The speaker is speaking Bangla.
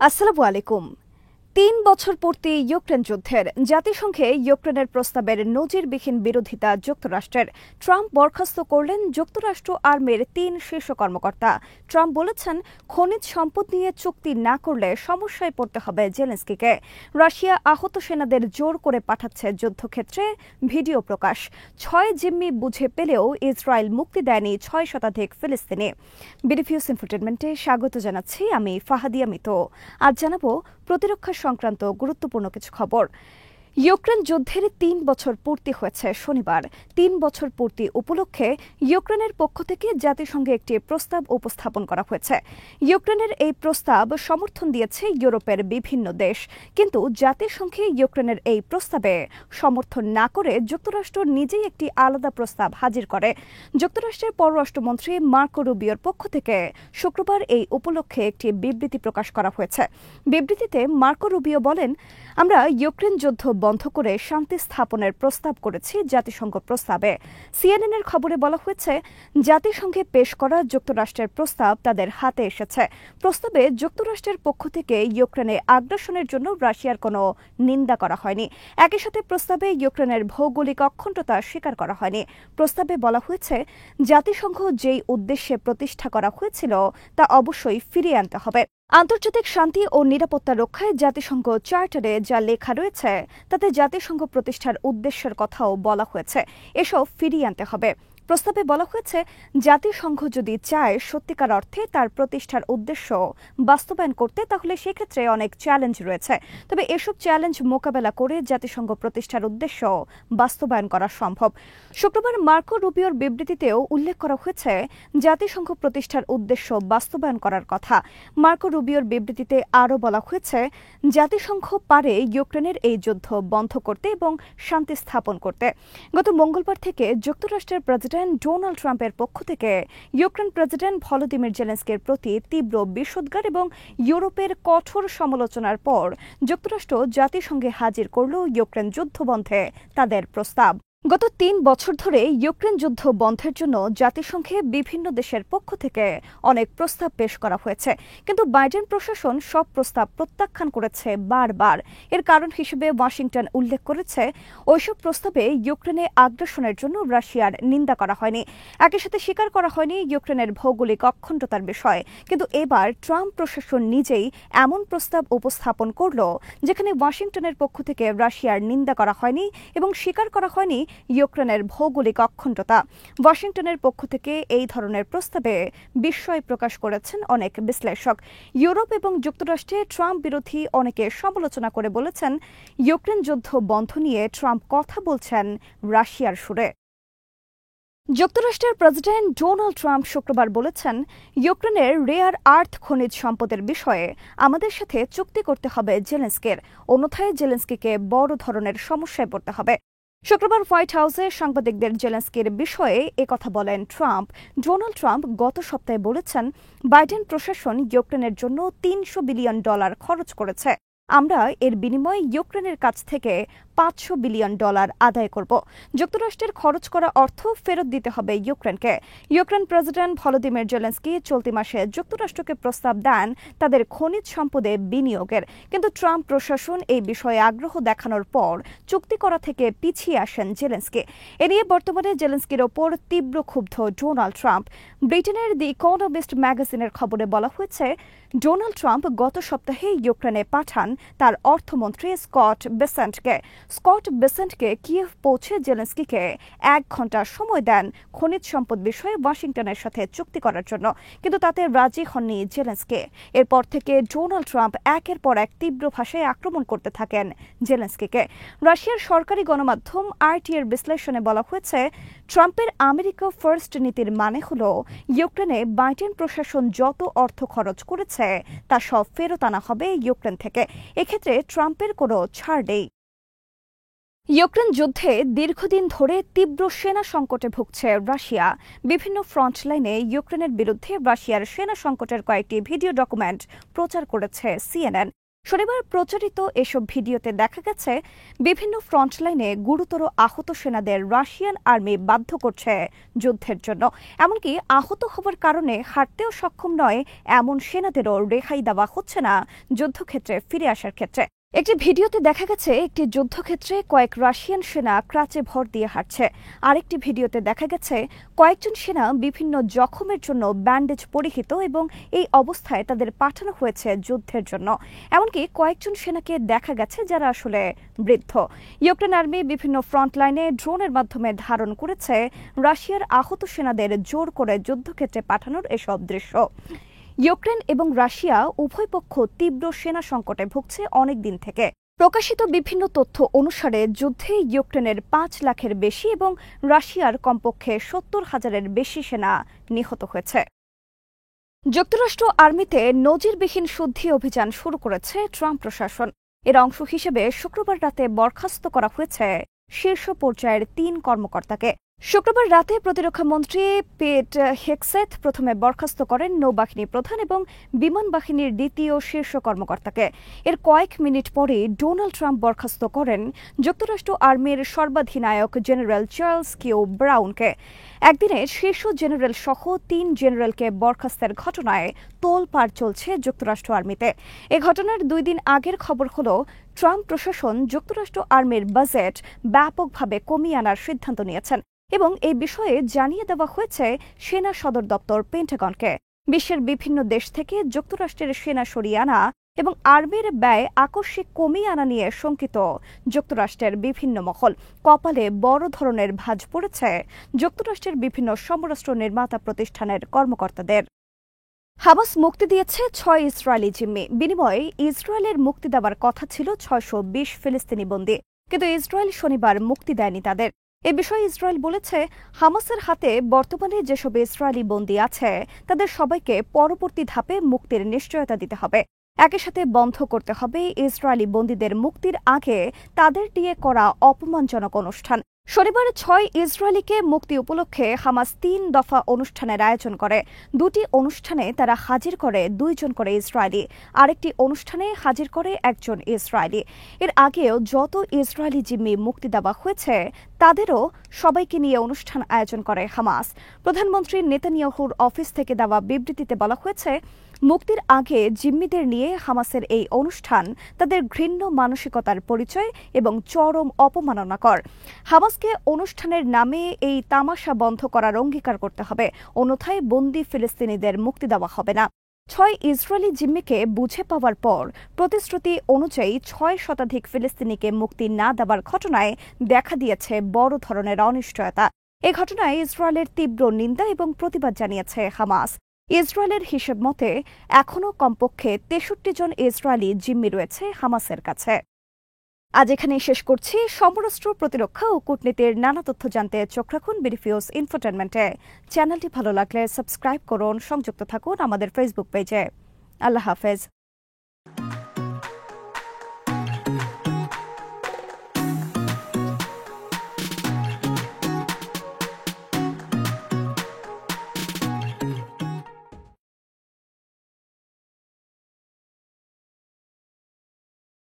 আসসালামু আলাইকুম। ৩ বছর পূর্তি ইউক্রেন যুদ্ধের জাতিসংঘে ইউক্রেনের প্রস্তাবের নজিরবিহীন বিরোধিতা যুক্তরাষ্ট্রের। ট্রাম্প বরখাস্ত করলেন যুক্তরাষ্ট্র আর্মির ৩ শীর্ষ কর্মকর্তা। ট্রাম্প বলেছেন, খনিজ সম্পদ নিয়ে চুক্তি না করলে সমস্যায় পড়তে হবে জেলেনস্কিকে। রাশিয়া আহত সেনাদের জোর করে পাঠাচ্ছে যুদ্ধক্ষেত্রে, ভিডিও প্রকাশ। ৬ জিম্মি বুঝে পেলেও ইসরায়েল মুক্তি দেয়নি ৬ শতাধিক ফিলিস্তিনি। বিডিভিউস ইনফোটেনমেন্টে স্বাগত জানাচ্ছি আমি ফাহাদিয়া মিতো। আজ জানাবো প্রতিরক্ষা সংক্রান্ত গুরুত্বপূর্ণ কিছু খবর। ইউক্রেন যুদ্ধের ৩ বছর পূর্তি হয়েছে শনিবার। ৩ বছর পূর্তি উপলক্ষে ইউক্রেনের পক্ষ থেকে জাতিসংঘে একটি প্রস্তাব উপস্থাপন করা হয়েছে। ইউক্রেনের এই প্রস্তাব সমর্থন দিয়েছে ইউরোপের বিভিন্ন দেশ, কিন্তু জাতিসংঘে ইউক্রেনের এই প্রস্তাবে সমর্থন না করে যুক্তরাষ্ট্র নিজেই একটি আলাদা প্রস্তাব হাজির করে। যুক্তরাষ্ট্রের পররাষ্ট্রমন্ত্রী মার্কো রুবিওর পক্ষ থেকে শুক্রবার এই উপলক্ষে একটি বিবৃতি প্রকাশ করা হয়েছে। বিবৃতিতে মার্কো রুবিও বলেন, আমরা ইউক্রেন যুদ্ধ বন্ধ করে শান্তি স্থাপনের প্রস্তাব করেছি জাতিসংঘ প্রস্তাবে। সিএনএনের খবরে বলা হয়েছে, জাতিসংঘে পেশ করা যুক্তরাষ্ট্রের প্রস্তাব তাদের হাতে এসেছে। প্রস্তাবে যুক্তরাষ্ট্রের পক্ষ থেকে ইউক্রেনে আগ্রাসনের জন্য রাশিয়ার কোনো নিন্দা করা হয়নি। একই সাথে প্রস্তাবে ইউক্রেনের ভৌগোলিক অখণ্ডতা স্বীকার করা হয়নি। প্রস্তাবে বলা হয়েছে, জাতিসংঘ যেই উদ্দেশ্যে প্রতিষ্ঠা করা হয়েছিল তা অবশ্যই ফিরিয়ে আনতে হবে। আন্তর্জাতিক শান্তি ও নিরাপত্তা রক্ষায় জাতিসংঘ চার্টারে যা লেখা রয়েছে তাতে জাতিসংঘ প্রতিষ্ঠার উদ্দেশ্যের কথাও বলা হয়েছে, এসব ফিরিয়ে আনতে হবে। প্রস্তাবে বলা হয়েছে, জাতিসংঘ যদি চায় সত্যিকার অর্থে তার প্রতিষ্ঠার উদ্দেশ্য বাস্তবায়ন করতে, তাহলে সেক্ষেত্রে অনেক চ্যালেঞ্জ রয়েছে। তবে এসব চ্যালেঞ্জ মোকাবেলা করে জাতিসংঘ প্রতিষ্ঠার উদ্দেশ্য বাস্তবায়ন করা সম্ভব। শুক্রবার মার্কো রুবিওর বিবৃতিতেও উল্লেখ করা হয়েছে জাতিসংঘ প্রতিষ্ঠার উদ্দেশ্য বাস্তবায়ন করার কথা। মার্কো রুবিওর বিবৃতিতে আরও বলা হয়েছে, জাতিসংঘ পারে ইউক্রেনের এই যুদ্ধ বন্ধ করতে এবং শান্তি স্থাপন করতে। গত মঙ্গলবার থেকে যুক্তরাষ্ট্রের প্রেসিডেন্ট ডোনাল্ড ট্রাম্পের পক্ষ থেকে ইউক্রেন প্রেসিডেন্ট ভলোদিমির জেলেনস্কির প্রতি তীব্র বিষোদ্গার এবং ইউরোপের কঠোর সমালোচনার পর যুক্তরাষ্ট্র জাতিসংঘে হাজির করল ইউক্রেন যুদ্ধবন্ধে তাদের প্রস্তাব। গত ৩ বছর ধরে ইউক্রেন যুদ্ধ বন্ধের জন্য জাতিসংঘে বিভিন্ন দেশের পক্ষ থেকে অনেক প্রস্তাব পেশ করা হয়েছে, কিন্তু বাইডেন প্রশাসন সব প্রস্তাব প্রত্যাখ্যান করেছে বারবার। এর কারণ হিসেবে ওয়াশিংটন উল্লেখ করেছে, ওইসব প্রস্তাবে ইউক্রেনে আগ্রাসনের জন্য রাশিয়ার নিন্দা করা হয়নি। একই সাথে স্বীকার করা হয়নি ইউক্রেনের ভৌগোলিক অখণ্ডতার বিষয়। কিন্তু এবার ট্রাম্প প্রশাসন নিজেই এমন প্রস্তাব উপস্থাপন করল যেখানে ওয়াশিংটনের পক্ষ থেকে রাশিয়ার নিন্দা করা হয়নি এবং স্বীকার করা হয়নি ইউক্রেনের ভৌগোলিক অখণ্ডতা। ওয়াশিংটনের পক্ষ থেকে এই ধরনের প্রস্তাবে বিস্ময় প্রকাশ করেছেন অনেক বিশ্লেষক। ইউরোপ এবং যুক্তরাষ্ট্রে ট্রাম্প বিরোধী অনেকে সমালোচনা করে বলেছেন, ইউক্রেন যুদ্ধ বন্ধ নিয়ে ট্রাম্প কথা বলছেন রাশিয়ার সুরে। যুক্তরাষ্ট্রের প্রেসিডেন্ট ডোনাল্ড ট্রাম্প শুক্রবার বলেছেন, ইউক্রেনের রেয়ার আর্থ খনিজ সম্পদের বিষয়ে আমাদের সাথে চুক্তি করতে হবে জেলেনস্কির, অন্যথায় জেলেনস্কিকে বড় ধরনের সমস্যায় পড়তে হবে। শুক্রবার হোয়াইট হাউসে সাংবাদিকদের জেলেনস্কির বিষয়ে একথা বলেন ট্রাম্প। ডোনাল্ড ট্রাম্প গত সপ্তাহে বলেছেন, বাইডেন প্রশাসন ইউক্রেনের জন্য $300 বিলিয়ন খরচ করেছে। আমরা এর বিনিময়ে ইউক্রেনের কাছ থেকে $500 বিলিয়ন আদায় করব। যুক্তরাষ্ট্রের খরচ করা অর্থ ফেরত দিতে হবে ইউক্রেনকে। ইউক্রেন প্রেসিডেন্ট ভলোদিমির জেলেনস্কি চলতি মাসে যুক্তরাষ্ট্রকে প্রস্তাব দেন তাদের খনিজ সম্পদে বিনিয়োগের, কিন্তু ট্রাম্প প্রশাসন এই বিষয়ে আগ্রহ দেখানোর পর চুক্তি করা থেকে পিছিয়ে আসেন জেলেনস্কি। এ নিয়ে বর্তমানে জেলেনস্কির ওপর তীব্র ক্ষুব্ধ ডোনাল্ড ট্রাম্প। ব্রিটেনের দি ইকোনমিস্ট ম্যাগাজিনের খবরে বলা হয়েছে, ডোনাল্ড ট্রাম্প গত সপ্তাহে ইউক্রেনে পাঠান তার অর্থমন্ত্রী স্কট বেসেন্টকে। স্কট বেসেন্টকে কিয়েভ পৌঁছে জেলেনস্কিকে 1 ঘণ্টা সময় দেন খনিজ সম্পদ বিষয়ে ওয়াশিংটনের সাথে চুক্তি করার জন্য, কিন্তু তাতে রাজি হননি জেলেনস্কি। এরপর থেকে ডোনাল্ড ট্রাম্প একের পর এক তীব্র ভাষায় আক্রমণ করতে থাকেন জেলেনস্কিকে। রাশিয়ার সরকারি গণমাধ্যম আরটি এর বিশ্লেষণে বলা হয়েছে, ট্রাম্পের আমেরিকা ফার্স্ট নীতির মানে হল ইউক্রেনে বাইডেন প্রশাসন যত অর্থ খরচ করেছে তা সব ফেরত আনা হবে ইউক্রেন থেকে। এক্ষেত্রে ট্রাম্পের কোনো ছাড় নেই। ইউক্রেন যুদ্ধে দীর্ঘদিন ধরে তীব্র সেনা সংকটে ভুগছে রাশিয়া। বিভিন্ন ফ্রন্টলাইনে ইউক্রেনের বিরুদ্ধে রাশিয়ার সেনা সংকটের কয়েকটি ভিডিও ডকুমেন্ট প্রচার করেছে সিএনএন। শনিবার প্রচারিত এসব ভিডিওতে দেখা গেছে বিভিন্ন ফ্রন্টলাইনে গুরুতর আহত সেনাদের রাশিয়ান আর্মি বাধ্য করছে যুদ্ধের জন্য। এমনকি আহত হওয়ার কারণে হাঁটতেও সক্ষম নয় এমন সেনাদেরও রেহাই দেওয়া হচ্ছে না যুদ্ধক্ষেত্রে ফিরে আসার ক্ষেত্রে। একটি ভিডিওতে দেখা গেছে একটি যুদ্ধক্ষেত্রে কয়েক রাশিয়ান সেনা ক্রাচে ভর দিয়ে হাঁটছে। আরেকটি ভিডিওতে দেখা গেছে কয়েকজন সেনা বিভিন্ন জখমের জন্য ব্যান্ডেজ পরিহিত এবং এই অবস্থায় তাদের পাঠানো হয়েছে যুদ্ধের জন্য। এমনকি কয়েকজন সেনাকে দেখা গেছে যারা আসলে বৃদ্ধ। ইউক্রেন আর্মি বিভিন্ন ফ্রন্টলাইনে ড্রোনের মাধ্যমে ধারণ করেছে রাশিয়ার আহত সেনাদের জোর করে যুদ্ধক্ষেত্রে পাঠানোর এসব দৃশ্য। ইউক্রেন এবং রাশিয়া উভয় পক্ষ তীব্র সেনা সংকটে ভুগছে অনেক দিন থেকে। প্রকাশিত বিভিন্ন তথ্য অনুসারে যুদ্ধে ইউক্রেনের 5 লাখের বেশি এবং রাশিয়ার কমপক্ষে 70,000-এর বেশি সেনা নিহত হয়েছে। যুক্তরাষ্ট্র আর্মিতে নজিরবিহীন শুদ্ধি অভিযান শুরু করেছে ট্রাম্প প্রশাসন। এর অংশ হিসেবে শুক্রবার রাতে বরখাস্ত করা হয়েছে শীর্ষ পর্যায়ের 3 কর্মকর্তাকে। শুক্রবার রাতে প্রতিরক্ষা মন্ত্রী পেট হেগসেথ প্রথমে বরখাস্ত করেন নৌবাহিনী প্রধান এবং বিমান বাহিনীর দ্বিতীয় শীর্ষ কর্মকর্তাকে। এর কয়েক মিনিট পরে ডোনাল্ড ট্রাম্প বরখাস্ত করেন যুক্তরাষ্ট্র আর্মির সর্বাধিনায়ক জেনারেল চার্লস কিউ ব্রাউনকে। একদিনে শীর্ষ জেনারেল সহ 3 জেনারেলকে বরখাস্তের ঘটনায় তোলপাড় চলছে যুক্তরাষ্ট্র আর্মিতে। এ ঘটনার 2 দিন আগের খবর হল ট্রাম্প প্রশাসন যুক্তরাষ্ট্র আর্মির বাজেট ব্যাপকভাবে কমিয়ে আনার সিদ্ধান্ত নিয়েছেন এবং এই বিষয়ে জানিয়ে দেওয়া হয়েছে সেনা সদর দপ্তর পেন্টাগনকে। বিশ্বের বিভিন্ন দেশ থেকে যুক্তরাষ্ট্রের সেনা সরিয়ে আনা এবং আর্মির ব্যয় আকস্মিক কমিয়ে আনা নিয়ে শঙ্কিত যুক্তরাষ্ট্রের বিভিন্ন মহল। কপালে বড় ধরনের ভাঁজ পড়েছে যুক্তরাষ্ট্রের বিভিন্ন সমরাস্ত্র নির্মাতা প্রতিষ্ঠানের কর্মকর্তাদের। হামাস মুক্তি দিয়েছে 6 ইসরায়েলি জিম্মি। বিনিময়ে ইসরায়েলের মুক্তি দেওয়ার কথা ছিল 620 ফিলিস্তিনি বন্দী, কিন্তু ইসরায়েল শনিবার মুক্তি দেয়নি তাদের। এ বিষয়ে ইসরায়েল বলেছে, হামাসের হাতে বর্তমানে যেসব ইসরায়েলি বন্দী আছে তাদের সবাইকে পরবর্তী ধাপে মুক্তির নিশ্চয়তা দিতে হবে। একই সাথে বন্ধ করতে হবে ইসরায়েলি বন্দীদের মুক্তির আগে তাদের দিয়ে করা অপমানজনক অনুষ্ঠান। শনিবার 6 ইসরায়েলিকে মুক্তি উপলক্ষে হামাস 3 দফা অনুষ্ঠানের আয়োজন করে। 2টি অনুষ্ঠানে তারা হাজির করে 2 জন করে ইসরায়েলি, আরেকটি অনুষ্ঠানে হাজির করে 1 জন ইসরায়েলি। এর আগেও যত ইসরায়েলি জিম্মি মুক্তি দেওয়া হয়েছে তাদেরও সবাইকে নিয়ে অনুষ্ঠান আয়োজন করে হামাস। প্রধানমন্ত্রী নেতানিয়াহুর অফিস থেকে দেওয়া বিবৃতিতে বলা হয়েছে, মুক্তির আগে জিম্মিদের নিয়ে হামাসের এই অনুষ্ঠান তাদের ঘৃণ্য মানসিকতার পরিচয় এবং চরম অপমাননাকর। হামাসকে অনুষ্ঠানের নামে এই তামাশা বন্ধ করার অঙ্গীকার করতে হবে, অন্যথায় বন্দী ফিলিস্তিনিদের মুক্তি দেওয়া হবে না। 6 ইসরায়েলি জিম্মিকে বুঝে পাওয়ার পর প্রতিশ্রুতি অনুযায়ী 6 শতাধিক ফিলিস্তিনিকে মুক্তি না দেওয়ার ঘটনায় দেখা দিয়েছে বড় ধরনের অনিশ্চয়তা। এ ঘটনায় ইসরায়েলের তীব্র নিন্দা এবং প্রতিবাদ জানিয়েছে হামাস। ইসরায়েলের হিসেব মতে এখনও কমপক্ষে 63 জন ইসরায়েলি জিম্মি রয়েছে হামাসের কাছে। আজ এখানেই শেষ করছি। সমরাস্ত্র, প্রতিরক্ষা ও কূটনীতির নানা তথ্য জানতে চোখ রাখুন বিডিফিউজ ইনফোটেনমেন্টে। চ্যানেলটি ভালো লাগলে সাবস্ক্রাইব করুন, সংযুক্ত থাকুন আমাদের ফেসবুক পেজে। আল্লাহ হাফেজ।